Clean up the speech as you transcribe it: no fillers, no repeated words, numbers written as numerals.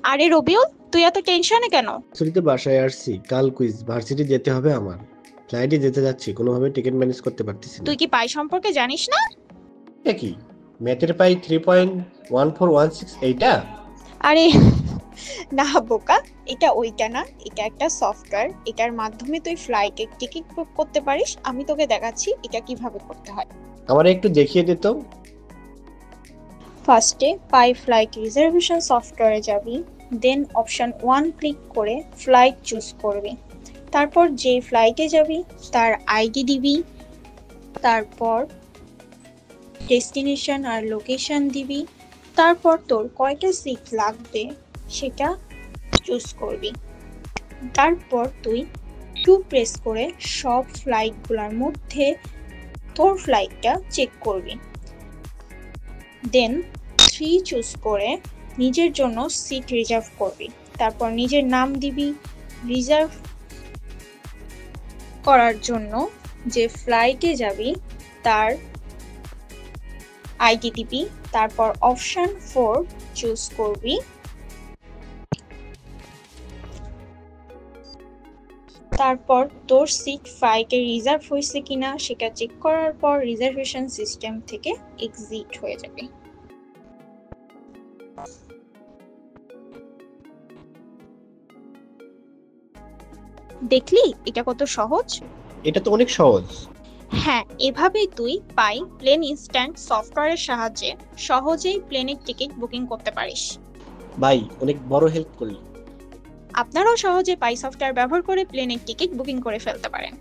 আরে রবিউল, তুই এত টেনশনে কেন? ছুটিতে বাসায় আসছি, কাল কুইজ, ভার্সিটি যেতে হবে আমার। ফ্লাইটে যেতে যাচ্ছি, কোনোভাবে টিকিট ম্যানেজ করতে পারতেছি না। তুই কি পাই সম্পর্কে জানিস না? এটা কি? ম্যাথের পাই 3.1416, এইটা? আরে না বোকা, এটা ওইটা না, এটা একটা সফটওয়্যার। এটার মাধ্যমে তুই ফ্লাইটের টিকিট বুক করতে পারিস। আমি তোকে দেখাচ্ছি এটা কিভাবে করতে হয়। আমার একটু দেখিয়ে দিত। ফার্স্টে পাই ফ্লাইট রিজার্ভেশন সফটওয়্যারে যাবি, দেন অপশন 1 ক্লিক করে ফ্লাইট চুজ করবি। তারপর যে ফ্লাইটে যাবি তার আইডি দিবি, তারপর ডেস্টিনেশন আর লোকেশন দিবি, তারপর তোর কয়টা সিট লাগবে সেটা চুজ করবি। তারপর তুই প্রেস করে সব ফ্লাইটগুলোর মধ্যে তোর ফ্লাইটটা চেক করবি। দেন 3 চুজ করে নিজের জন্য সিট রিজার্ভ করবি। তারপর নিজের নাম দিবি। রিজার্ভ করার জন্য যে ফ্লাইটে যাবি তার আইডি দিবি। তারপর অপশন 4 চুজ করবি। তারপর তোর সিট ফ্লাইটে রিজার্ভ হয়েছে কিনা সেটা চেক করার পর রিজার্ভেশন সিস্টেম থেকে এক্সিট হয়ে যাবে। দেখলি এটা কত সহজ? এটা তো অনেক সহজ। হ্যাঁ, এভাবেই তুই পাই প্লেন ইনস্ট্যান্ট সফটওয়্যারের সাহায্যে সহজেই প্লেনের টিকিট বুকিং করতে পারিস। ভাই, অনেক বড় হেল্প করলি। আপনারাও সহজে পাই সফটওয়্যার ব্যবহার করে প্লেনের টিকিট বুকিং করে ফেলতে পারেন।